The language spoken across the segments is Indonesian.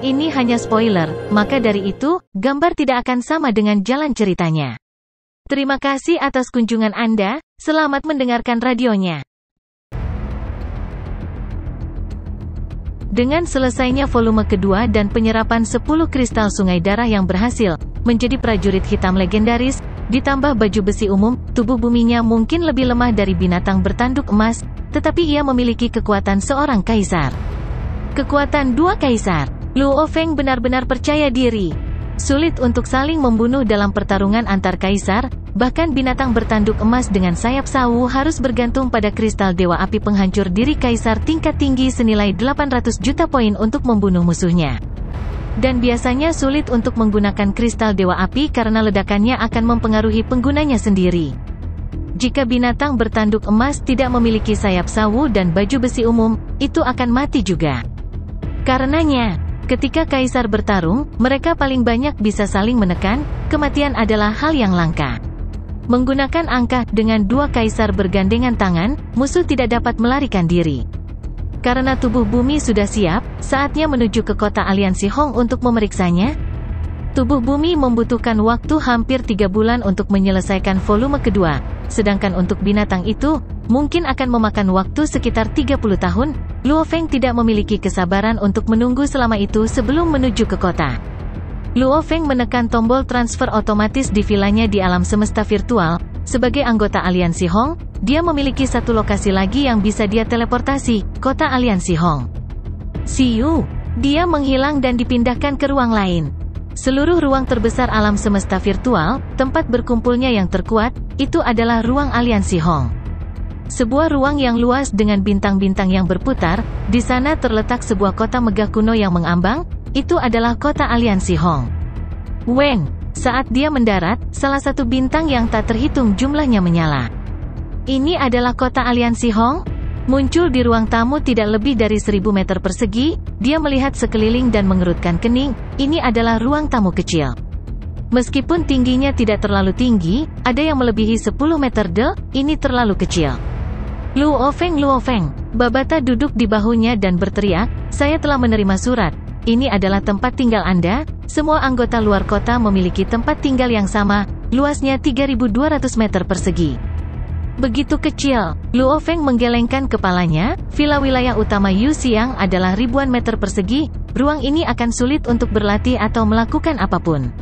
Ini hanya spoiler, maka dari itu, gambar tidak akan sama dengan jalan ceritanya. Terima kasih atas kunjungan Anda, selamat mendengarkan radionya. Dengan selesainya volume kedua dan penyerapan 10 kristal sungai darah yang berhasil menjadi prajurit hitam legendaris, ditambah baju besi umum, tubuh buminya mungkin lebih lemah dari binatang bertanduk emas, tetapi ia memiliki kekuatan seorang kaisar. Kekuatan dua kaisar. Luo Feng benar-benar percaya diri. Sulit untuk saling membunuh dalam pertarungan antar kaisar, bahkan binatang bertanduk emas dengan sayap sawu harus bergantung pada kristal dewa api penghancur diri kaisar tingkat tinggi senilai 800 juta poin untuk membunuh musuhnya. Dan biasanya sulit untuk menggunakan kristal dewa api karena ledakannya akan mempengaruhi penggunanya sendiri. Jika binatang bertanduk emas tidak memiliki sayap sawu dan baju besi umum, itu akan mati juga. Karenanya, ketika kaisar bertarung, mereka paling banyak bisa saling menekan, kematian adalah hal yang langka. Menggunakan angka, dengan dua kaisar bergandengan tangan, musuh tidak dapat melarikan diri. Karena tubuh bumi sudah siap, saatnya menuju ke kota aliansi Hong untuk memeriksanya. Tubuh bumi membutuhkan waktu hampir 3 bulan untuk menyelesaikan volume kedua, sedangkan untuk binatang itu, mungkin akan memakan waktu sekitar 30 tahun, Luo Feng tidak memiliki kesabaran untuk menunggu selama itu sebelum menuju ke kota. Luo Feng menekan tombol transfer otomatis di vilanya di alam semesta virtual. Sebagai anggota aliansi Hong, dia memiliki satu lokasi lagi yang bisa dia teleportasi, kota aliansi Hong. Siu, dia menghilang dan dipindahkan ke ruang lain. Seluruh ruang terbesar alam semesta virtual, tempat berkumpulnya yang terkuat, itu adalah ruang aliansi Hong. Sebuah ruang yang luas dengan bintang-bintang yang berputar, di sana terletak sebuah kota megah kuno yang mengambang, itu adalah kota aliansi Hong. Weng, saat dia mendarat, salah satu bintang yang tak terhitung jumlahnya menyala. Ini adalah kota aliansi Hong? Muncul di ruang tamu tidak lebih dari 1000 meter persegi, dia melihat sekeliling dan mengerutkan kening, ini adalah ruang tamu kecil. Meskipun tingginya tidak terlalu tinggi, ada yang melebihi 10 meter ini terlalu kecil. Luo Feng, Babata duduk di bahunya dan berteriak, saya telah menerima surat. Ini adalah tempat tinggal Anda, semua anggota luar kota memiliki tempat tinggal yang sama, luasnya 3200 meter persegi. Begitu kecil, Luo Feng menggelengkan kepalanya, villa wilayah utama Yu Xiang adalah ribuan meter persegi, ruang ini akan sulit untuk berlatih atau melakukan apapun.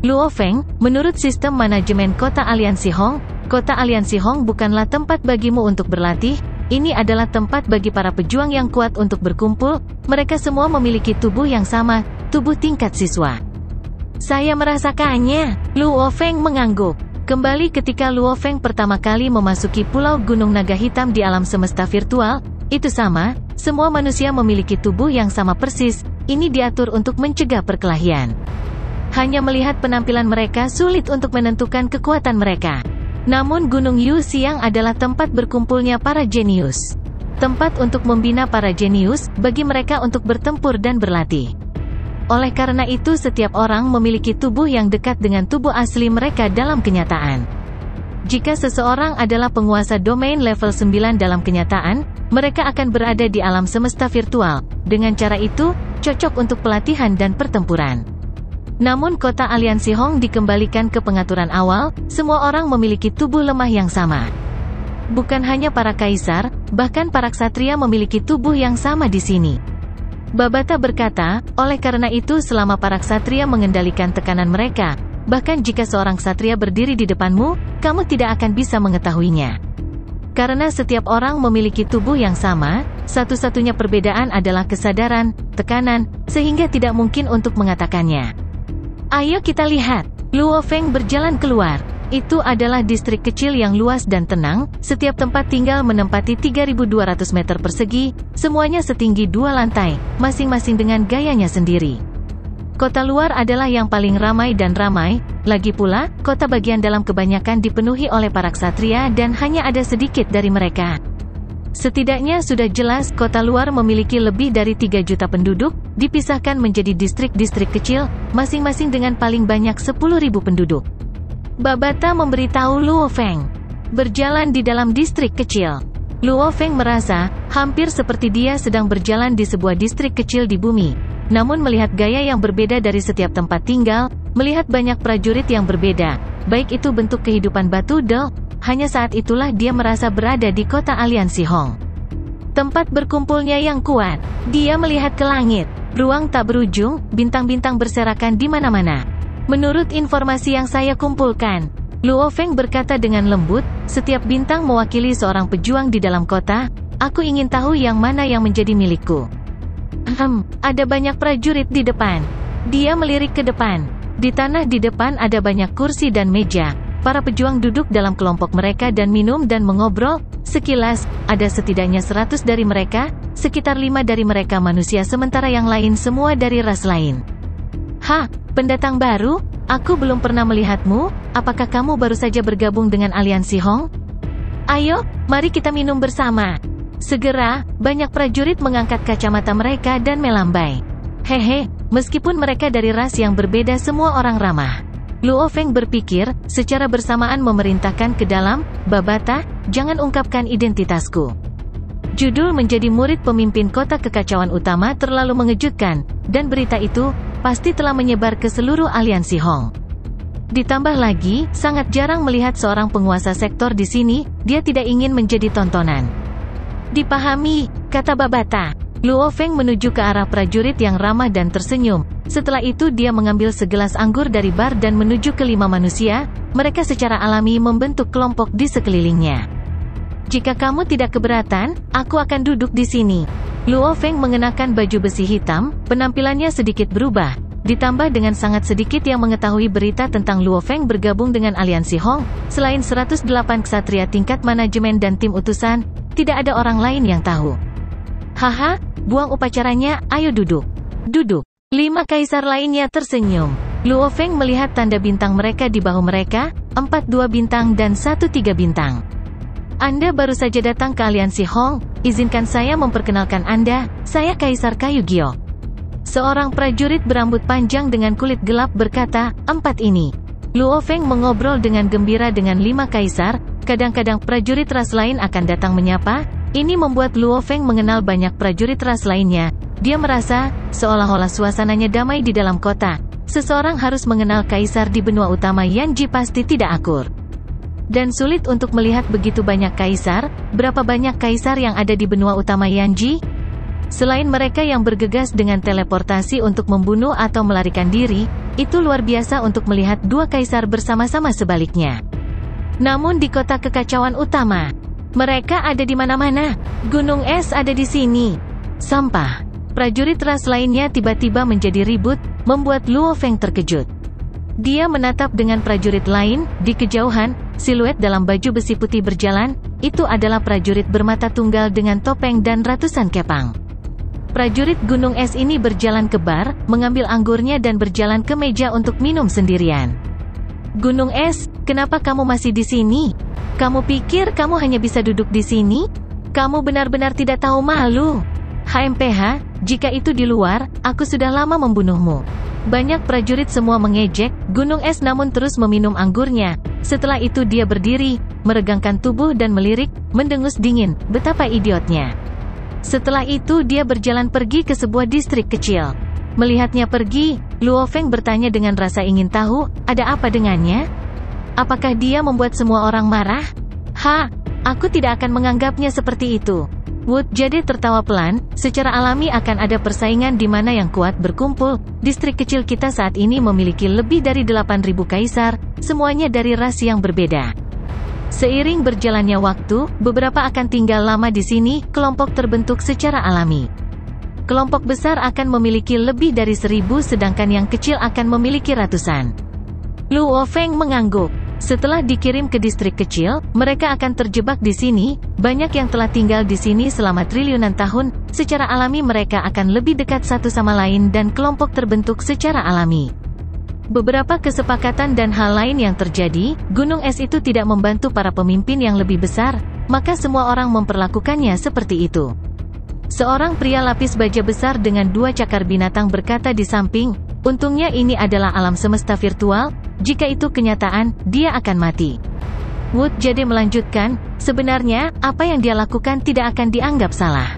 Luo Feng, menurut sistem manajemen kota aliansi Hong, kota aliansi Hong bukanlah tempat bagimu untuk berlatih, ini adalah tempat bagi para pejuang yang kuat untuk berkumpul, mereka semua memiliki tubuh yang sama, tubuh tingkat siswa. Saya merasakannya, Luo Feng mengangguk. Kembali ketika Luo Feng pertama kali memasuki Pulau Gunung Naga Hitam di alam semesta virtual, itu sama, semua manusia memiliki tubuh yang sama persis, ini diatur untuk mencegah perkelahian. Hanya melihat penampilan mereka sulit untuk menentukan kekuatan mereka. Namun Gunung Yu Xiang adalah tempat berkumpulnya para jenius. Tempat untuk membina para jenius, bagi mereka untuk bertempur dan berlatih. Oleh karena itu setiap orang memiliki tubuh yang dekat dengan tubuh asli mereka dalam kenyataan. Jika seseorang adalah penguasa domain level 9 dalam kenyataan, mereka akan berada di alam semesta virtual. Dengan cara itu, cocok untuk pelatihan dan pertempuran. Namun kota aliansi Hong dikembalikan ke pengaturan awal, semua orang memiliki tubuh lemah yang sama. Bukan hanya para kaisar, bahkan para ksatria memiliki tubuh yang sama di sini. Babata berkata, oleh karena itu selama para ksatria mengendalikan tekanan mereka, bahkan jika seorang ksatria berdiri di depanmu, kamu tidak akan bisa mengetahuinya. Karena setiap orang memiliki tubuh yang sama, satu-satunya perbedaan adalah kesadaran, tekanan, sehingga tidak mungkin untuk mengatakannya. Ayo kita lihat. Luo Feng berjalan keluar. Itu adalah distrik kecil yang luas dan tenang, setiap tempat tinggal menempati 3200 meter persegi, semuanya setinggi 2 lantai, masing-masing dengan gayanya sendiri. Kota luar adalah yang paling ramai dan ramai, lagi pula, kota bagian dalam kebanyakan dipenuhi oleh para ksatria dan hanya ada sedikit dari mereka. Setidaknya sudah jelas kota luar memiliki lebih dari 3 juta penduduk, dipisahkan menjadi distrik-distrik kecil, masing-masing dengan paling banyak 10.000 penduduk. Babata memberitahu Luo Feng. Berjalan di dalam distrik kecil. Luo Feng merasa, hampir seperti dia sedang berjalan di sebuah distrik kecil di bumi. namun melihat gaya yang berbeda dari setiap tempat tinggal, melihat banyak prajurit yang berbeda, baik itu bentuk kehidupan batu Dol, hanya saat itulah dia merasa berada di kota Aliansi Hong. Tempat berkumpulnya yang kuat. Dia melihat ke langit. Ruang tak berujung, bintang-bintang berserakan di mana-mana. Menurut informasi yang saya kumpulkan, Luo Feng berkata dengan lembut, setiap bintang mewakili seorang pejuang di dalam kota. Aku ingin tahu yang mana yang menjadi milikku. Ada banyak prajurit di depan. Dia melirik ke depan. Di tanah di depan ada banyak kursi dan meja. Para pejuang duduk dalam kelompok mereka dan minum dan mengobrol. Sekilas, ada setidaknya 100 dari mereka, sekitar 5 dari mereka manusia sementara yang lain semua dari ras lain. Pendatang baru? Aku belum pernah melihatmu, apakah kamu baru saja bergabung dengan Aliansi Hong? Ayo, mari kita minum bersama. Segera, banyak prajurit mengangkat kacamata mereka dan melambai. Hehe, meskipun mereka dari ras yang berbeda semua orang ramah. Luo Feng berpikir, secara bersamaan memerintahkan ke dalam, Babata, jangan ungkapkan identitasku. Judul menjadi murid pemimpin kota kekacauan utama terlalu mengejutkan, dan berita itu, pasti telah menyebar ke seluruh Aliansi Hong. Ditambah lagi, sangat jarang melihat seorang penguasa sektor di sini, dia tidak ingin menjadi tontonan. Dipahami, kata Babata. Luo Feng menuju ke arah prajurit yang ramah dan tersenyum. Setelah itu dia mengambil segelas anggur dari bar dan menuju ke 5 manusia, mereka secara alami membentuk kelompok di sekelilingnya. Jika kamu tidak keberatan, aku akan duduk di sini. Luo Feng mengenakan baju besi hitam, penampilannya sedikit berubah. Ditambah dengan sangat sedikit yang mengetahui berita tentang Luo Feng bergabung dengan Aliansi Hong, selain 108 ksatria tingkat manajemen dan tim utusan, tidak ada orang lain yang tahu. Buang upacaranya, ayo duduk. Duduk. 5 kaisar lainnya tersenyum. Luo Feng melihat tanda bintang mereka di bahu mereka, 4 2 bintang dan 1 3 bintang. Anda baru saja datang ke Aliansi Hong, izinkan saya memperkenalkan Anda, saya Kaisar Kayu Gio. Seorang prajurit berambut panjang dengan kulit gelap berkata, 4 ini. Luo Feng mengobrol dengan gembira dengan 5 kaisar, kadang-kadang prajurit ras lain akan datang menyapa, ini membuat Luo Feng mengenal banyak prajurit ras lainnya. Dia merasa, seolah-olah suasananya damai di dalam kota. Seseorang harus mengenal kaisar di benua utama Yanji pasti tidak akur. Dan sulit untuk melihat begitu banyak kaisar, berapa banyak kaisar yang ada di benua utama Yanji? Selain mereka yang bergegas dengan teleportasi untuk membunuh atau melarikan diri, itu luar biasa untuk melihat 2 kaisar bersama-sama sebaliknya. Namun di kota kekacauan utama, mereka ada di mana-mana. Gunung es ada di sini. Sampah. Prajurit ras lainnya tiba-tiba menjadi ribut, membuat Luo Feng terkejut. Dia menatap dengan prajurit lain, di kejauhan, siluet dalam baju besi putih berjalan, itu adalah prajurit bermata tunggal dengan topeng dan ratusan kepang. Prajurit gunung es ini berjalan ke bar, mengambil anggurnya dan berjalan ke meja untuk minum sendirian. Gunung es, kenapa kamu masih di sini? Kamu pikir kamu hanya bisa duduk di sini? Kamu benar-benar tidak tahu malu. HMPH, jika itu di luar, aku sudah lama membunuhmu. Banyak prajurit semua mengejek, gunung es namun terus meminum anggurnya. Setelah itu dia berdiri, meregangkan tubuh dan melirik, mendengus dingin, betapa idiotnya. Setelah itu dia berjalan pergi ke sebuah distrik kecil. Melihatnya pergi, Luo Feng bertanya dengan rasa ingin tahu, ada apa dengannya? Apakah dia membuat semua orang marah? Aku tidak akan menganggapnya seperti itu. Wood jadi tertawa pelan, secara alami akan ada persaingan di mana yang kuat berkumpul. Distrik kecil kita saat ini memiliki lebih dari 8.000 kaisar, semuanya dari ras yang berbeda. Seiring berjalannya waktu, beberapa akan tinggal lama di sini, kelompok terbentuk secara alami. Kelompok besar akan memiliki lebih dari 1.000 sedangkan yang kecil akan memiliki ratusan. Luo Feng mengangguk. Setelah dikirim ke distrik kecil, mereka akan terjebak di sini. Banyak yang telah tinggal di sini selama triliunan tahun, secara alami mereka akan lebih dekat satu sama lain dan kelompok terbentuk secara alami. Beberapa kesepakatan dan hal lain yang terjadi, gunung es itu tidak membantu para pemimpin yang lebih besar, maka semua orang memperlakukannya seperti itu. Seorang pria lapis baja besar dengan 2 cakar binatang berkata di samping, untungnya ini adalah alam semesta virtual, jika itu kenyataan, dia akan mati. Wood jadi melanjutkan, sebenarnya, apa yang dia lakukan tidak akan dianggap salah.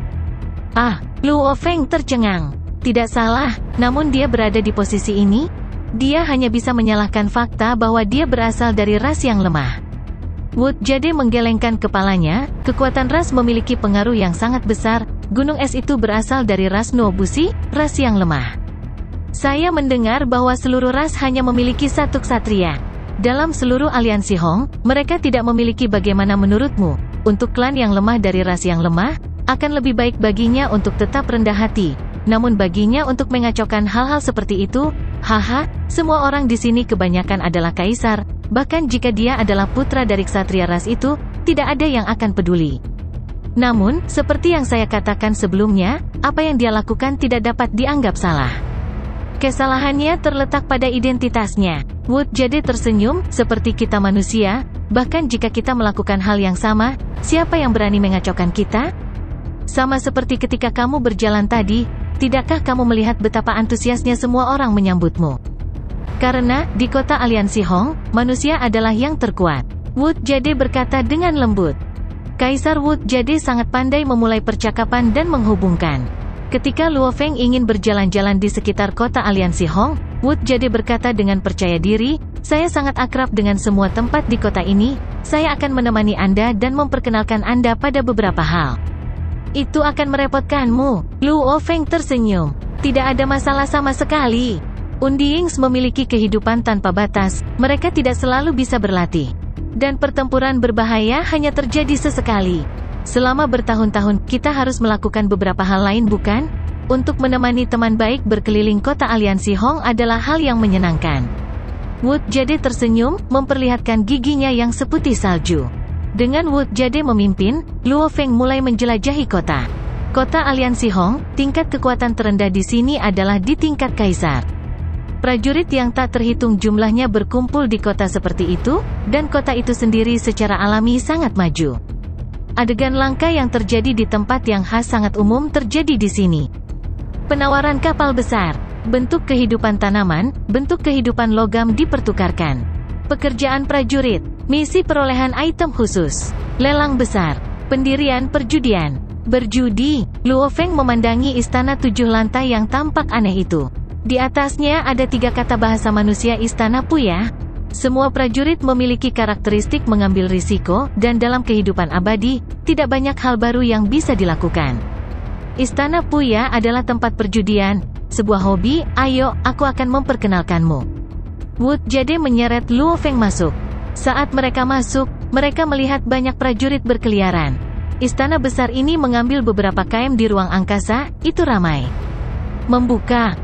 Luo Feng tercengang. Tidak salah, namun dia berada di posisi ini. Dia hanya bisa menyalahkan fakta bahwa dia berasal dari ras yang lemah. Wood Jade menggelengkan kepalanya. Kekuatan ras memiliki pengaruh yang sangat besar. Gunung es itu berasal dari ras Nuobushi, ras yang lemah. Saya mendengar bahwa seluruh ras hanya memiliki satu ksatria. Dalam seluruh aliansi Hong, mereka tidak memiliki. Bagaimana menurutmu? Untuk klan yang lemah dari ras yang lemah, akan lebih baik baginya untuk tetap rendah hati. Namun baginya untuk mengacaukan hal-hal seperti itu, haha, semua orang di sini kebanyakan adalah kaisar. Bahkan jika dia adalah putra dari ksatria ras itu, tidak ada yang akan peduli. Namun, seperti yang saya katakan sebelumnya, apa yang dia lakukan tidak dapat dianggap salah. Kesalahannya terletak pada identitasnya. Wood Jade tersenyum, seperti kita manusia, bahkan jika kita melakukan hal yang sama, siapa yang berani mengacaukan kita? Sama seperti ketika kamu berjalan tadi, tidakkah kamu melihat betapa antusiasnya semua orang menyambutmu? Karena, di kota aliansi Hong, manusia adalah yang terkuat. Wood Jade berkata dengan lembut. Kaisar Wood Jade sangat pandai memulai percakapan dan menghubungkan. Ketika Luo Feng ingin berjalan-jalan di sekitar kota aliansi Hong, Wood Jade berkata dengan percaya diri, saya sangat akrab dengan semua tempat di kota ini, saya akan menemani Anda dan memperkenalkan Anda pada beberapa hal. Itu akan merepotkanmu. Luo Feng tersenyum. Tidak ada masalah sama sekali. Undiings memiliki kehidupan tanpa batas, mereka tidak selalu bisa berlatih. Dan pertempuran berbahaya hanya terjadi sesekali. Selama bertahun-tahun, kita harus melakukan beberapa hal lain bukan? Untuk menemani teman baik berkeliling kota aliansi Hong adalah hal yang menyenangkan. Wood Jade tersenyum, memperlihatkan giginya yang seputih salju. Dengan Wood Jade memimpin, Luo Feng mulai menjelajahi kota. Kota aliansi Hong, tingkat kekuatan terendah di sini adalah di tingkat kaisar. Prajurit yang tak terhitung jumlahnya berkumpul di kota seperti itu, dan kota itu sendiri secara alami sangat maju. Adegan langka yang terjadi di tempat yang khas sangat umum terjadi di sini. Penawaran kapal besar, bentuk kehidupan tanaman, bentuk kehidupan logam dipertukarkan. Pekerjaan prajurit, misi perolehan item khusus, lelang besar, pendirian perjudian, berjudi. Luo Feng memandangi istana 7 lantai yang tampak aneh itu. Di atasnya ada 3 kata bahasa manusia Istana Puya. Semua prajurit memiliki karakteristik mengambil risiko, dan dalam kehidupan abadi, tidak banyak hal baru yang bisa dilakukan. Istana Puya adalah tempat perjudian, sebuah hobi. Ayo, aku akan memperkenalkanmu. Wood Jade menyeret Luo Feng masuk. Saat mereka masuk, mereka melihat banyak prajurit berkeliaran. Istana besar ini mengambil beberapa km di ruang angkasa, itu ramai. Membuka.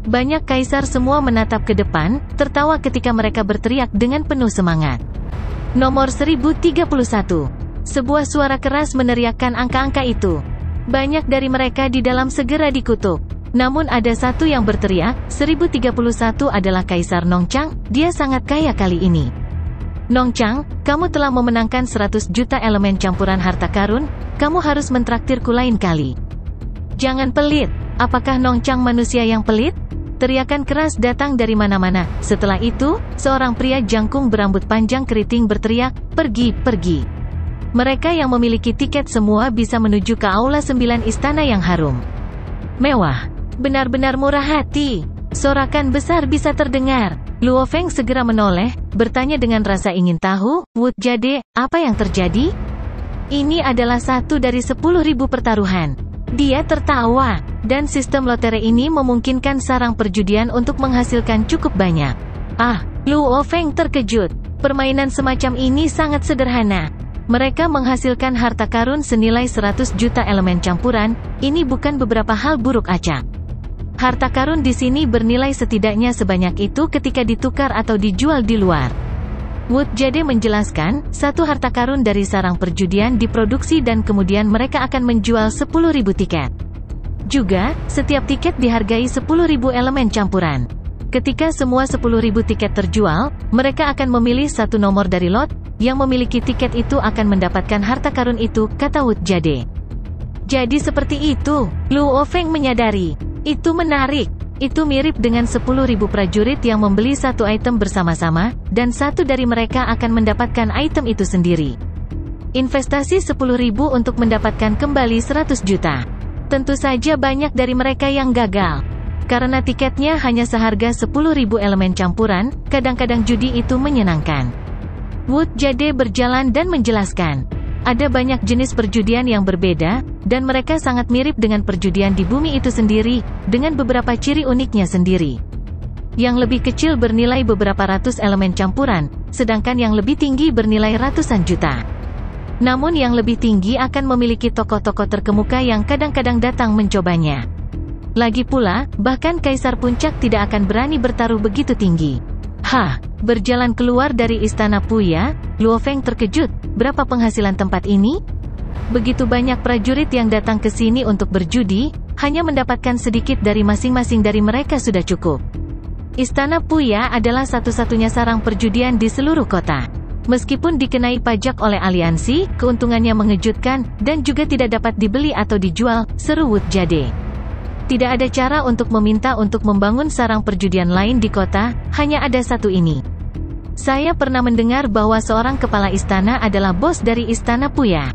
Banyak kaisar semua menatap ke depan, tertawa ketika mereka berteriak dengan penuh semangat. Nomor 1031. Sebuah suara keras meneriakkan angka-angka itu. Banyak dari mereka di dalam segera dikutuk. Namun ada satu yang berteriak, 1031 adalah Kaisar Nongchang, dia sangat kaya kali ini. Nongchang, kamu telah memenangkan 100 juta elemen campuran harta karun, kamu harus mentraktirku lain kali. Jangan pelit. Apakah Nongchang manusia yang pelit? Teriakan keras datang dari mana-mana. Setelah itu, seorang pria jangkung berambut panjang keriting berteriak, pergi, pergi. Mereka yang memiliki tiket semua bisa menuju ke Aula 9 istana yang harum. Mewah. Benar-benar murah hati. Sorakan besar bisa terdengar. Luo Feng segera menoleh, bertanya dengan rasa ingin tahu, Wood Jade, apa yang terjadi? Ini adalah satu dari 10.000 pertaruhan. Dia tertawa, dan sistem lotre ini memungkinkan sarang perjudian untuk menghasilkan cukup banyak. Ah, Luo Feng terkejut. Permainan semacam ini sangat sederhana. Mereka menghasilkan harta karun senilai 100 juta elemen campuran, ini bukan beberapa hal buruk acak. Harta karun di sini bernilai setidaknya sebanyak itu ketika ditukar atau dijual di luar. Wood Jade menjelaskan, satu harta karun dari sarang perjudian diproduksi dan kemudian mereka akan menjual 10.000 tiket. Juga, setiap tiket dihargai 10.000 elemen campuran. Ketika semua 10.000 tiket terjual, mereka akan memilih satu nomor dari lot, yang memiliki tiket itu akan mendapatkan harta karun itu, kata Wood Jade. Jadi seperti itu, Luo Feng menyadari. Itu menarik. Itu mirip dengan 10.000 prajurit yang membeli satu item bersama-sama, dan satu dari mereka akan mendapatkan item itu sendiri. Investasi 10.000 untuk mendapatkan kembali 100 juta. Tentu saja banyak dari mereka yang gagal. Karena tiketnya hanya seharga 10.000 elemen campuran, kadang-kadang judi itu menyenangkan. Wood Jade berjalan dan menjelaskan, ada banyak jenis perjudian yang berbeda, dan mereka sangat mirip dengan perjudian di bumi itu sendiri, dengan beberapa ciri uniknya sendiri. Yang lebih kecil bernilai beberapa ratus elemen campuran, sedangkan yang lebih tinggi bernilai ratusan juta. Namun yang lebih tinggi akan memiliki tokoh-tokoh terkemuka yang kadang-kadang datang mencobanya. Lagi pula, bahkan Kaisar Puncak tidak akan berani bertaruh begitu tinggi. Berjalan keluar dari Istana Puya, Luo Feng terkejut, berapa penghasilan tempat ini? Begitu banyak prajurit yang datang ke sini untuk berjudi, hanya mendapatkan sedikit dari masing-masing dari mereka sudah cukup. Istana Puya adalah satu-satunya sarang perjudian di seluruh kota. Meskipun dikenai pajak oleh aliansi, keuntungannya mengejutkan, dan juga tidak dapat dibeli atau dijual, seru Wood Jade. Tidak ada cara untuk meminta untuk membangun sarang perjudian lain di kota, hanya ada satu ini. Saya pernah mendengar bahwa seorang kepala istana adalah bos dari Istana Puya.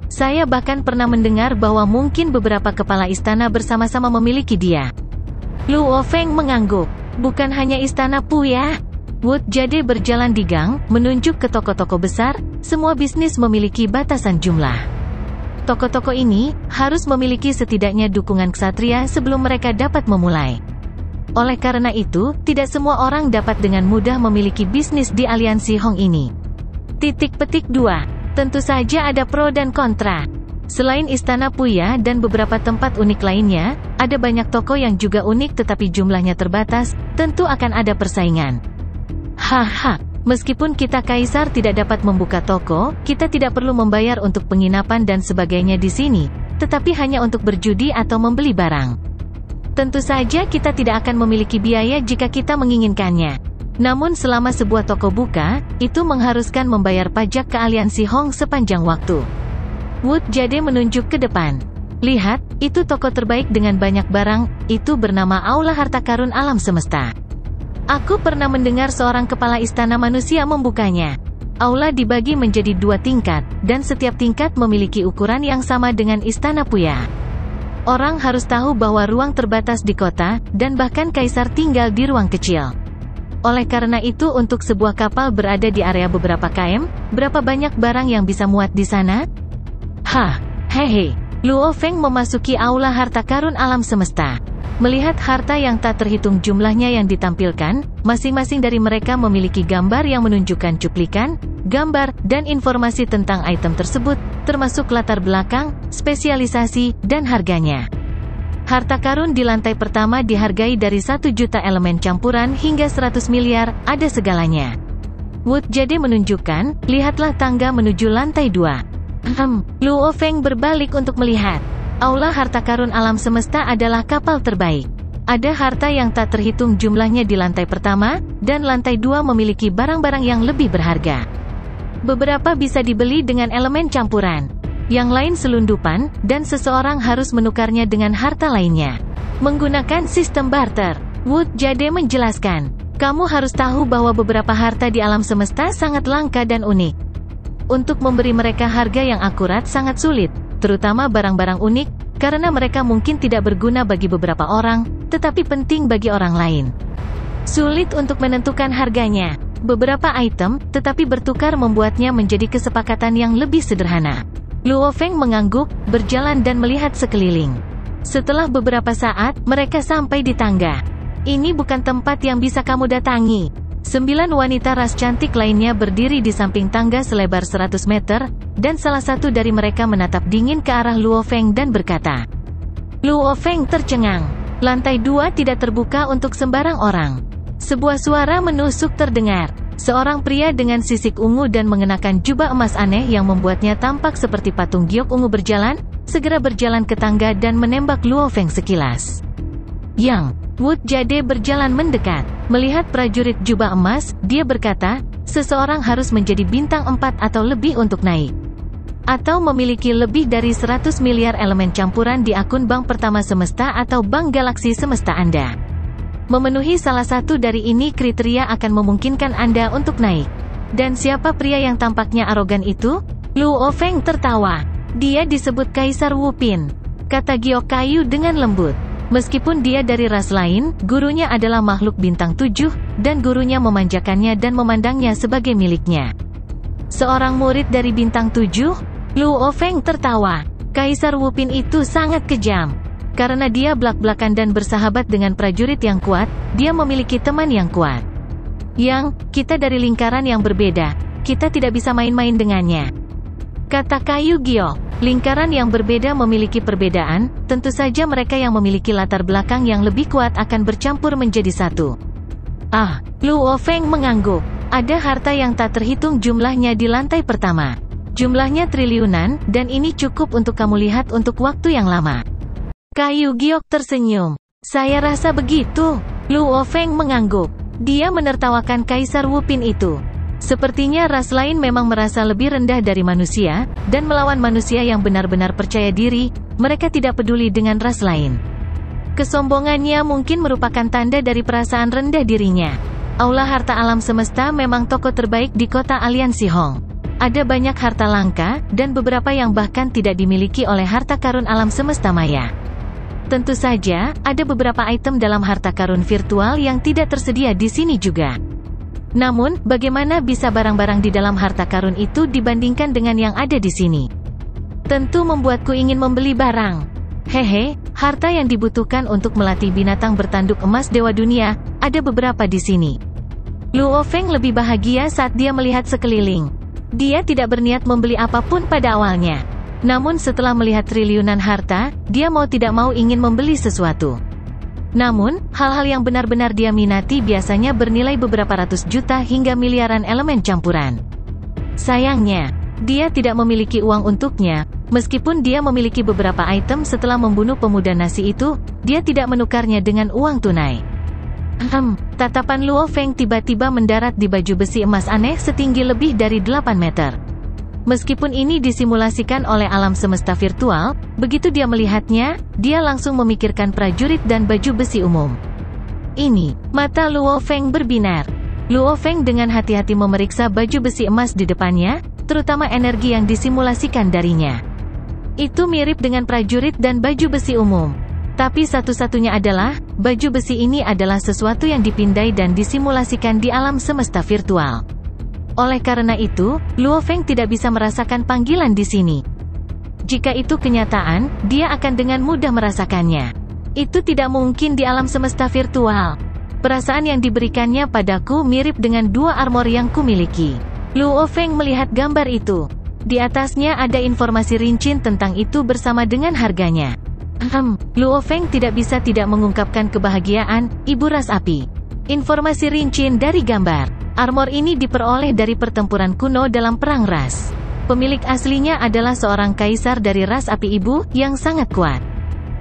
Saya bahkan pernah mendengar bahwa mungkin beberapa kepala istana bersama-sama memiliki dia. Luo Feng mengangguk. Bukan hanya Istana Puya. Wood Jade berjalan di gang, menunjuk ke toko-toko besar, semua bisnis memiliki batasan jumlah. Toko-toko ini harus memiliki setidaknya dukungan ksatria sebelum mereka dapat memulai. Oleh karena itu, tidak semua orang dapat dengan mudah memiliki bisnis di aliansi Hong ini. Petik 2. Tentu saja ada pro dan kontra. Selain Istana Puya dan beberapa tempat unik lainnya, ada banyak toko yang juga unik tetapi jumlahnya terbatas, tentu akan ada persaingan. Meskipun kita kaisar tidak dapat membuka toko, kita tidak perlu membayar untuk penginapan dan sebagainya di sini, tetapi hanya untuk berjudi atau membeli barang. Tentu saja kita tidak akan memiliki biaya jika kita menginginkannya. Namun selama sebuah toko buka, itu mengharuskan membayar pajak ke aliansi Hong sepanjang waktu. Wood Jade menunjuk ke depan. Lihat, itu toko terbaik dengan banyak barang, itu bernama Aula Harta Karun Alam Semesta. Aku pernah mendengar seorang kepala istana manusia membukanya. Aula dibagi menjadi 2 tingkat, dan setiap tingkat memiliki ukuran yang sama dengan Istana Puya. Orang harus tahu bahwa ruang terbatas di kota, dan bahkan kaisar tinggal di ruang kecil. Oleh karena itu untuk sebuah kapal berada di area beberapa km, berapa banyak barang yang bisa muat di sana? Luo Feng memasuki Aula Harta Karun Alam Semesta. Melihat harta yang tak terhitung jumlahnya yang ditampilkan, masing-masing dari mereka memiliki gambar yang menunjukkan cuplikan, gambar, dan informasi tentang item tersebut, termasuk latar belakang, spesialisasi, dan harganya. Harta karun di lantai pertama dihargai dari 1 juta elemen campuran hingga 100 miliar, ada segalanya. Wood Jade menunjukkan, lihatlah tangga menuju lantai 2. Luo Feng berbalik untuk melihat. Aula Harta Karun Alam Semesta adalah kapal terbaik. Ada harta yang tak terhitung jumlahnya di lantai pertama, dan lantai 2 memiliki barang-barang yang lebih berharga. Beberapa bisa dibeli dengan elemen campuran. Yang lain selundupan, dan seseorang harus menukarnya dengan harta lainnya. Menggunakan sistem barter. Wood Jade menjelaskan, kamu harus tahu bahwa beberapa harta di alam semesta sangat langka dan unik. Untuk memberi mereka harga yang akurat sangat sulit, terutama barang-barang unik, karena mereka mungkin tidak berguna bagi beberapa orang, tetapi penting bagi orang lain. Sulit untuk menentukan harganya. Beberapa item, tetapi bertukar membuatnya menjadi kesepakatan yang lebih sederhana. Luo Feng mengangguk, berjalan dan melihat sekeliling. Setelah beberapa saat, mereka sampai di tangga. Ini bukan tempat yang bisa kamu datangi. 9 wanita ras cantik lainnya berdiri di samping tangga selebar 100 meter, dan salah satu dari mereka menatap dingin ke arah Luo Feng dan berkata. Luo Feng tercengang. Lantai 2 tidak terbuka untuk sembarang orang. Sebuah suara menusuk terdengar. Seorang pria dengan sisik ungu dan mengenakan jubah emas aneh yang membuatnya tampak seperti patung giok ungu berjalan, segera berjalan ke tangga dan menembak Luo Feng sekilas. Wood Jade berjalan mendekat. Melihat prajurit jubah emas, dia berkata, seseorang harus menjadi bintang 4 atau lebih untuk naik. Atau memiliki lebih dari 100 miliar elemen campuran di akun bank pertama semesta atau bank galaksi semesta Anda. Memenuhi salah satu dari ini kriteria akan memungkinkan Anda untuk naik. Dan siapa pria yang tampaknya arogan itu? Luo Feng tertawa. Dia disebut Kaisar Wu Pin. kata Gyokayu dengan lembut. Meskipun dia dari ras lain, gurunya adalah makhluk bintang 7, dan gurunya memanjakannya dan memandangnya sebagai miliknya. Seorang murid dari bintang 7? Luo Feng tertawa. Kaisar Wupin itu sangat kejam. Karena dia blak-blakan dan bersahabat dengan prajurit yang kuat, dia memiliki teman yang kuat. Yang, kita dari lingkaran yang berbeda, kita tidak bisa main-main dengannya. Kata Kayu Gyo, lingkaran yang berbeda memiliki perbedaan, tentu saja mereka yang memiliki latar belakang yang lebih kuat akan bercampur menjadi satu. Ah, Luo Feng mengangguk. Ada harta yang tak terhitung jumlahnya di lantai pertama. Jumlahnya triliunan, dan ini cukup untuk kamu lihat untuk waktu yang lama. Kayu Giok tersenyum. Saya rasa begitu. Luo Feng mengangguk. Dia menertawakan Kaisar Wupin itu. Sepertinya ras lain memang merasa lebih rendah dari manusia, dan melawan manusia yang benar-benar percaya diri, mereka tidak peduli dengan ras lain. Kesombongannya mungkin merupakan tanda dari perasaan rendah dirinya. Aula Harta Alam Semesta memang toko terbaik di kota Aliansi Hong. Ada banyak harta langka, dan beberapa yang bahkan tidak dimiliki oleh harta karun alam semesta maya. Tentu saja, ada beberapa item dalam harta karun virtual yang tidak tersedia di sini juga. Namun, bagaimana bisa barang-barang di dalam harta karun itu dibandingkan dengan yang ada di sini? Tentu membuatku ingin membeli barang. Hehe, harta yang dibutuhkan untuk melatih binatang bertanduk emas Dewa Dunia, ada beberapa di sini. Luo Feng lebih bahagia saat dia melihat sekeliling. Dia tidak berniat membeli apapun pada awalnya. Namun setelah melihat triliunan harta, dia mau tidak mau ingin membeli sesuatu. Namun, hal-hal yang benar-benar dia minati biasanya bernilai beberapa ratus juta hingga miliaran elemen campuran. Sayangnya, dia tidak memiliki uang untuknya. Meskipun dia memiliki beberapa item setelah membunuh pemuda nasi itu, dia tidak menukarnya dengan uang tunai. Tatapan Luo Feng tiba-tiba mendarat di baju besi emas aneh setinggi lebih dari 8 meter. Meskipun ini disimulasikan oleh alam semesta virtual, begitu dia melihatnya, dia langsung memikirkan prajurit dan baju besi umum. Ini, mata Luo Feng berbinar. Luo Feng dengan hati-hati memeriksa baju besi emas di depannya, terutama energi yang disimulasikan darinya. Itu mirip dengan prajurit dan baju besi umum. Tapi satu-satunya adalah, baju besi ini adalah sesuatu yang dipindai dan disimulasikan di alam semesta virtual. Oleh karena itu, Luo Feng tidak bisa merasakan panggilan di sini. Jika itu kenyataan, dia akan dengan mudah merasakannya. Itu tidak mungkin di alam semesta virtual. Perasaan yang diberikannya padaku mirip dengan dua armor yang kumiliki. Luo Feng melihat gambar itu. Di atasnya ada informasi rinci tentang itu bersama dengan harganya. Luo Feng tidak bisa tidak mengungkapkan kebahagiaan, ibu ras api. Informasi rinci dari gambar. Armor ini diperoleh dari pertempuran kuno dalam perang ras. Pemilik aslinya adalah seorang kaisar dari ras api ibu, yang sangat kuat.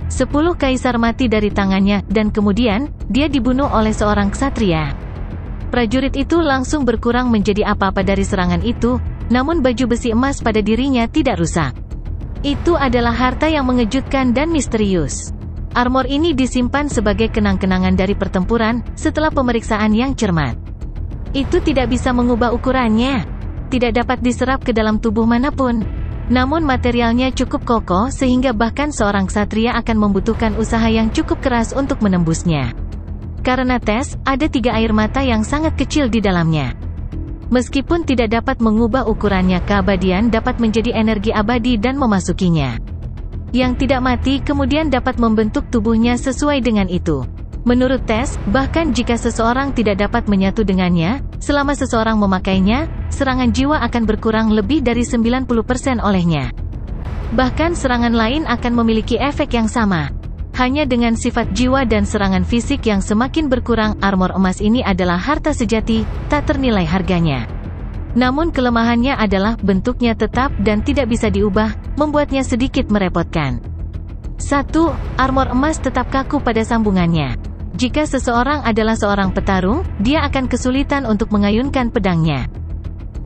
10 kaisar mati dari tangannya, dan kemudian, dia dibunuh oleh seorang ksatria. Prajurit itu langsung berkurang menjadi apa-apa dari serangan itu, namun baju besi emas pada dirinya tidak rusak. Itu adalah harta yang mengejutkan dan misterius. Armor ini disimpan sebagai kenang-kenangan dari pertempuran, setelah pemeriksaan yang cermat. Itu tidak bisa mengubah ukurannya. Tidak dapat diserap ke dalam tubuh manapun. Namun materialnya cukup kokoh sehingga bahkan seorang ksatria akan membutuhkan usaha yang cukup keras untuk menembusnya. Karena tes, ada 3 air mata yang sangat kecil di dalamnya. Meskipun tidak dapat mengubah ukurannya, keabadian dapat menjadi energi abadi dan memasukinya. Yang tidak mati kemudian dapat membentuk tubuhnya sesuai dengan itu. Menurut tes, bahkan jika seseorang tidak dapat menyatu dengannya, selama seseorang memakainya, serangan jiwa akan berkurang lebih dari 90% olehnya. Bahkan serangan lain akan memiliki efek yang sama. Hanya dengan sifat jiwa dan serangan fisik yang semakin berkurang, armor emas ini adalah harta sejati, tak ternilai harganya. Namun kelemahannya adalah bentuknya tetap dan tidak bisa diubah, membuatnya sedikit merepotkan. 1. Armor emas tetap kaku pada sambungannya. Jika seseorang adalah seorang petarung, dia akan kesulitan untuk mengayunkan pedangnya.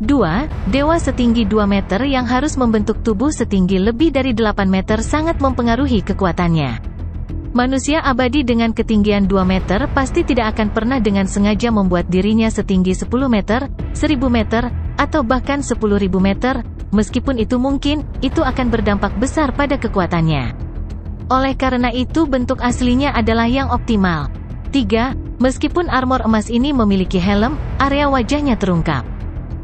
2. Dewa setinggi 2 meter yang harus membentuk tubuh setinggi lebih dari 8 meter sangat mempengaruhi kekuatannya. Manusia abadi dengan ketinggian 2 meter pasti tidak akan pernah dengan sengaja membuat dirinya setinggi 10 meter, 1000 meter, atau bahkan 10.000 meter. Meskipun itu mungkin, itu akan berdampak besar pada kekuatannya. Oleh karena itu bentuk aslinya adalah yang optimal. 3. Meskipun armor emas ini memiliki helm, area wajahnya terungkap.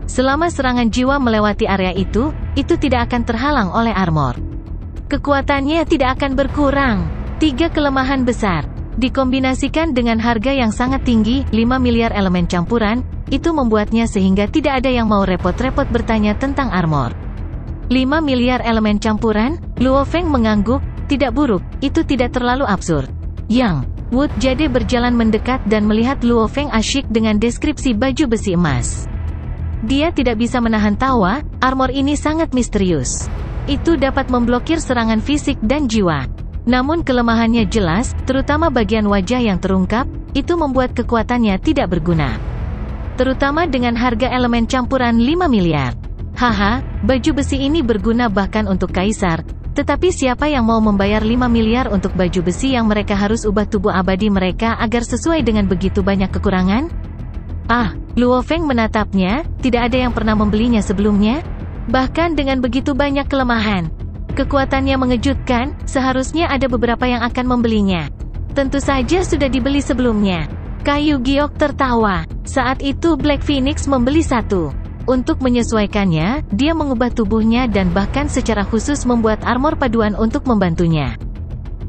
Selama serangan jiwa melewati area itu tidak akan terhalang oleh armor. Kekuatannya tidak akan berkurang. 3 kelemahan besar. Dikombinasikan dengan harga yang sangat tinggi, 5 miliar elemen campuran, itu membuatnya sehingga tidak ada yang mau repot-repot bertanya tentang armor. 5 miliar elemen campuran? Luo Feng mengangguk, tidak buruk, itu tidak terlalu absurd. Yang Wood Jade berjalan mendekat dan melihat Luo Feng asyik dengan deskripsi baju besi emas. Dia tidak bisa menahan tawa, armor ini sangat misterius. Itu dapat memblokir serangan fisik dan jiwa. Namun kelemahannya jelas, terutama bagian wajah yang terungkap, itu membuat kekuatannya tidak berguna. Terutama dengan harga elemen campuran 5 miliar. Haha, baju besi ini berguna bahkan untuk kaisar, tetapi siapa yang mau membayar 5 miliar untuk baju besi yang mereka harus ubah tubuh abadi mereka agar sesuai dengan begitu banyak kekurangan? Luo Feng menatapnya, tidak ada yang pernah membelinya sebelumnya. Bahkan dengan begitu banyak kelemahan. Kekuatannya mengejutkan, seharusnya ada beberapa yang akan membelinya. Tentu saja sudah dibeli sebelumnya. Kayu Giok tertawa. Saat itu Black Phoenix membeli satu. Untuk menyesuaikannya, dia mengubah tubuhnya dan bahkan secara khusus membuat armor paduan untuk membantunya.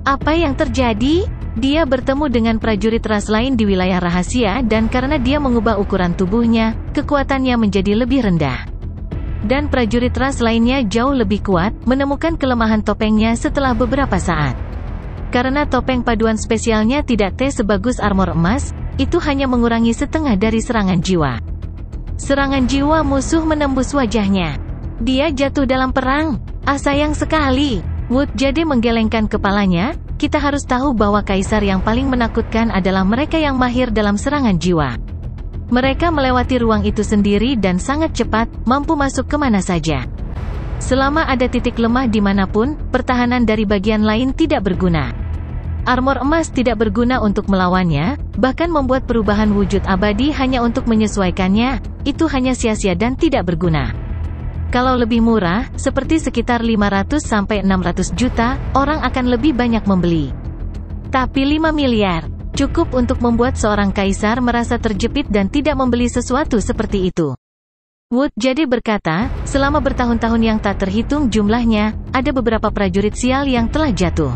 Apa yang terjadi? Dia bertemu dengan prajurit ras lain di wilayah rahasia dan karena dia mengubah ukuran tubuhnya, kekuatannya menjadi lebih rendah. Dan prajurit ras lainnya jauh lebih kuat, menemukan kelemahan topengnya setelah beberapa saat. Karena topeng paduan spesialnya tidak sebagus armor emas, itu hanya mengurangi setengah dari serangan jiwa. Serangan jiwa musuh menembus wajahnya. Dia jatuh dalam perang. Sayang sekali. Wood Jade menggelengkan kepalanya, kita harus tahu bahwa kaisar yang paling menakutkan adalah mereka yang mahir dalam serangan jiwa. Mereka melewati ruang itu sendiri dan sangat cepat, mampu masuk kemana saja. Selama ada titik lemah dimanapun, pertahanan dari bagian lain tidak berguna. Armor emas tidak berguna untuk melawannya, bahkan membuat perubahan wujud abadi hanya untuk menyesuaikannya, itu hanya sia-sia dan tidak berguna. Kalau lebih murah, seperti sekitar 500-600 juta, orang akan lebih banyak membeli. Tapi 5 miliar. Cukup untuk membuat seorang kaisar merasa terjepit dan tidak membeli sesuatu seperti itu. Wood Jade berkata, selama bertahun-tahun yang tak terhitung jumlahnya, ada beberapa prajurit sial yang telah jatuh.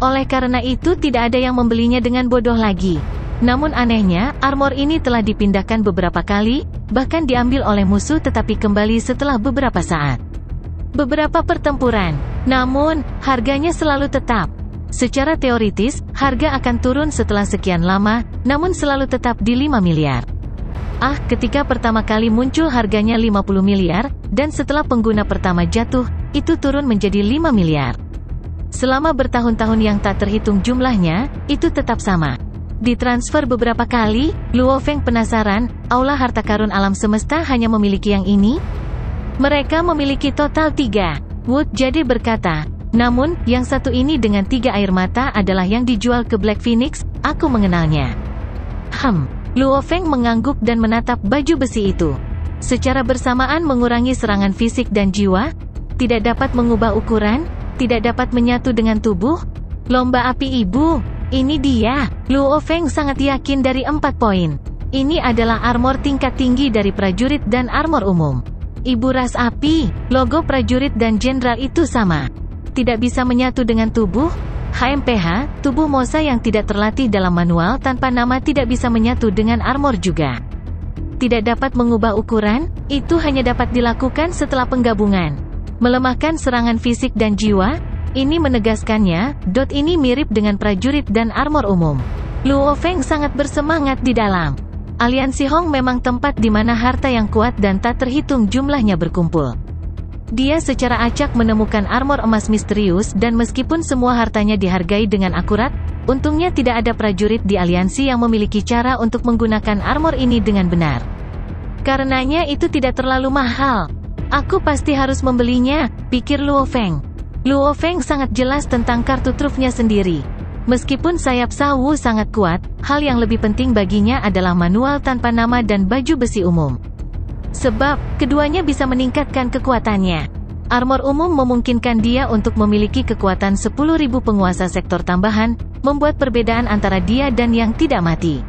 Oleh karena itu tidak ada yang membelinya dengan bodoh lagi. Namun anehnya, armor ini telah dipindahkan beberapa kali, bahkan diambil oleh musuh tetapi kembali setelah beberapa saat. Beberapa pertempuran. Namun, harganya selalu tetap. Secara teoritis, harga akan turun setelah sekian lama, namun selalu tetap di 5 miliar. Ketika pertama kali muncul harganya 50 miliar, dan setelah pengguna pertama jatuh, itu turun menjadi 5 miliar. Selama bertahun-tahun yang tak terhitung jumlahnya, itu tetap sama. Ditransfer beberapa kali, Luo Feng penasaran, aula harta karun alam semesta hanya memiliki yang ini? Mereka memiliki total 3. Wood Jade berkata, namun, yang satu ini dengan 3 air mata adalah yang dijual ke Black Phoenix, aku mengenalnya. Luo Feng mengangguk dan menatap baju besi itu. Secara bersamaan mengurangi serangan fisik dan jiwa, tidak dapat mengubah ukuran, tidak dapat menyatu dengan tubuh. Lomba api ibu, ini dia. Luo Feng sangat yakin dari 4 poin. Ini adalah armor tingkat tinggi dari prajurit dan armor umum. Ibu ras api, logo prajurit dan jenderal itu sama. Tidak bisa menyatu dengan tubuh. HMPH, tubuh Mosa yang tidak terlatih dalam manual tanpa nama tidak bisa menyatu dengan armor juga. Tidak dapat mengubah ukuran, itu hanya dapat dilakukan setelah penggabungan. Melemahkan serangan fisik dan jiwa, ini menegaskannya, ini mirip dengan prajurit dan armor umum. Luo Feng sangat bersemangat di dalam. Aliansi Hong memang tempat di mana harta yang kuat dan tak terhitung jumlahnya berkumpul. Dia secara acak menemukan armor emas misterius dan meskipun semua hartanya dihargai dengan akurat, untungnya tidak ada prajurit di aliansi yang memiliki cara untuk menggunakan armor ini dengan benar. Karenanya itu tidak terlalu mahal. Aku pasti harus membelinya, pikir Luo Feng. Luo Feng sangat jelas tentang kartu trufnya sendiri. Meskipun sayap sawu sangat kuat, hal yang lebih penting baginya adalah manual tanpa nama dan baju besi umum. Sebab, keduanya bisa meningkatkan kekuatannya. Armor umum memungkinkan dia untuk memiliki kekuatan 10.000 penguasa sektor tambahan, membuat perbedaan antara dia dan yang tidak mati.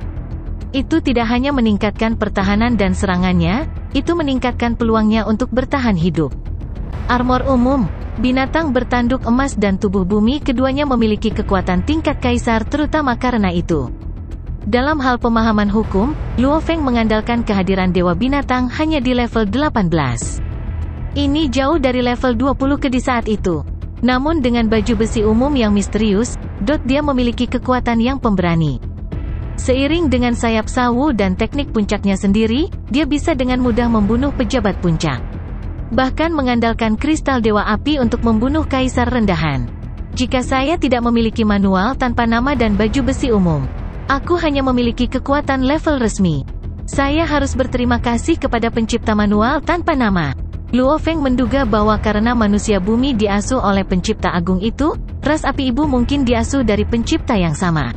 Itu tidak hanya meningkatkan pertahanan dan serangannya, itu meningkatkan peluangnya untuk bertahan hidup. Armor umum, binatang bertanduk emas dan tubuh bumi keduanya memiliki kekuatan tingkat kaisar terutama karena itu. Dalam hal pemahaman hukum, Luo Feng mengandalkan kehadiran dewa binatang hanya di level 18. Ini jauh dari level 20 di saat itu. Namun dengan baju besi umum yang misterius, dia memiliki kekuatan yang pemberani. Seiring dengan sayap sawu dan teknik puncaknya sendiri, dia bisa dengan mudah membunuh pejabat puncak. Bahkan mengandalkan kristal dewa api untuk membunuh kaisar rendahan. Jika saya tidak memiliki manual tanpa nama dan baju besi umum, aku hanya memiliki kekuatan level resmi. Saya harus berterima kasih kepada pencipta manual tanpa nama. Luo Feng menduga bahwa karena manusia bumi diasuh oleh pencipta agung itu, ras api ibu mungkin diasuh dari pencipta yang sama.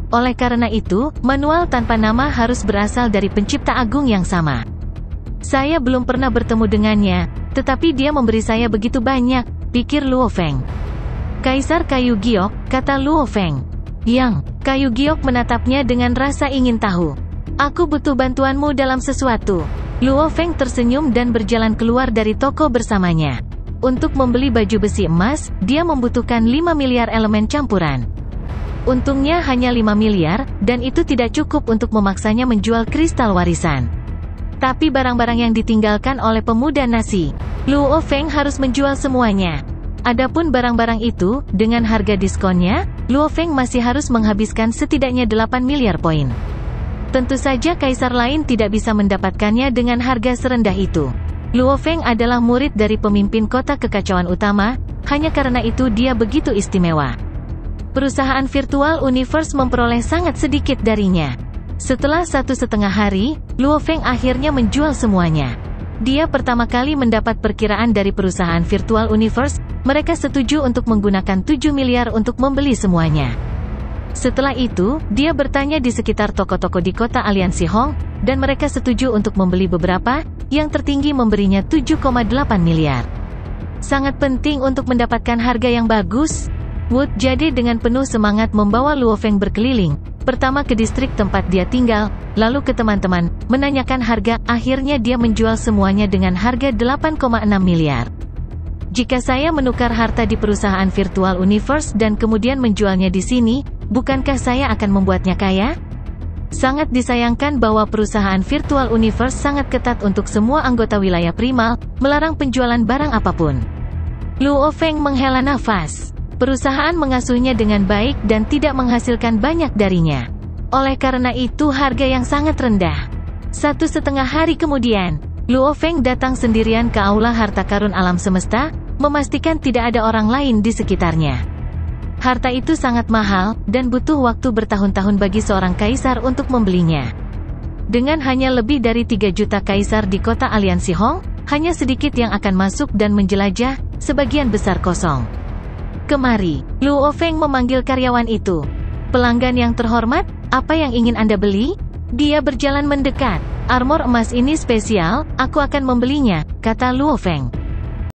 Oleh karena itu, manual tanpa nama harus berasal dari pencipta agung yang sama. Saya belum pernah bertemu dengannya, tetapi dia memberi saya begitu banyak, pikir Luo Feng. Kaisar kayu giok, kata Luo Feng. Yang, kayu giok menatapnya dengan rasa ingin tahu. Aku butuh bantuanmu dalam sesuatu. Luo Feng tersenyum dan berjalan keluar dari toko bersamanya. Untuk membeli baju besi emas, dia membutuhkan 5 miliar elemen campuran. Untungnya hanya 5 miliar, dan itu tidak cukup untuk memaksanya menjual kristal warisan. Tapi barang-barang yang ditinggalkan oleh pemuda nasi, Luo Feng harus menjual semuanya. Adapun barang-barang itu, dengan harga diskonnya, Luo Feng masih harus menghabiskan setidaknya 8 miliar poin. Tentu saja kaisar lain tidak bisa mendapatkannya dengan harga serendah itu. Luo Feng adalah murid dari pemimpin kota kekacauan utama, hanya karena itu dia begitu istimewa. Perusahaan virtual universe memperoleh sangat sedikit darinya. Setelah 1,5 hari, Luo Feng akhirnya menjual semuanya. Dia pertama kali mendapat perkiraan dari perusahaan virtual universe, mereka setuju untuk menggunakan 7 miliar untuk membeli semuanya. Setelah itu, dia bertanya di sekitar toko-toko di kota Aliansi Hong, dan mereka setuju untuk membeli beberapa, yang tertinggi memberinya 7,8 miliar. Sangat penting untuk mendapatkan harga yang bagus. Wood jadi dengan penuh semangat membawa Luo Feng berkeliling, pertama ke distrik tempat dia tinggal, lalu ke teman-teman, menanyakan harga, akhirnya dia menjual semuanya dengan harga 8,6 miliar. Jika saya menukar harta di perusahaan virtual universe dan kemudian menjualnya di sini, bukankah saya akan membuatnya kaya? Sangat disayangkan bahwa perusahaan virtual universe sangat ketat untuk semua anggota wilayah primal, melarang penjualan barang apapun. Luo Feng menghela nafas. Perusahaan mengasuhnya dengan baik dan tidak menghasilkan banyak darinya. Oleh karena itu harga yang sangat rendah. 1,5 hari kemudian, Luo Feng datang sendirian ke aula harta karun alam semesta, memastikan tidak ada orang lain di sekitarnya. Harta itu sangat mahal, dan butuh waktu bertahun-tahun bagi seorang kaisar untuk membelinya. Dengan hanya lebih dari 3 juta kaisar di kota Aliansi Hong, hanya sedikit yang akan masuk dan menjelajah, sebagian besar kosong. Kemari, Luo Feng memanggil karyawan itu. Pelanggan yang terhormat, apa yang ingin Anda beli? Dia berjalan mendekat. Armor emas ini spesial, aku akan membelinya, kata Luo Feng.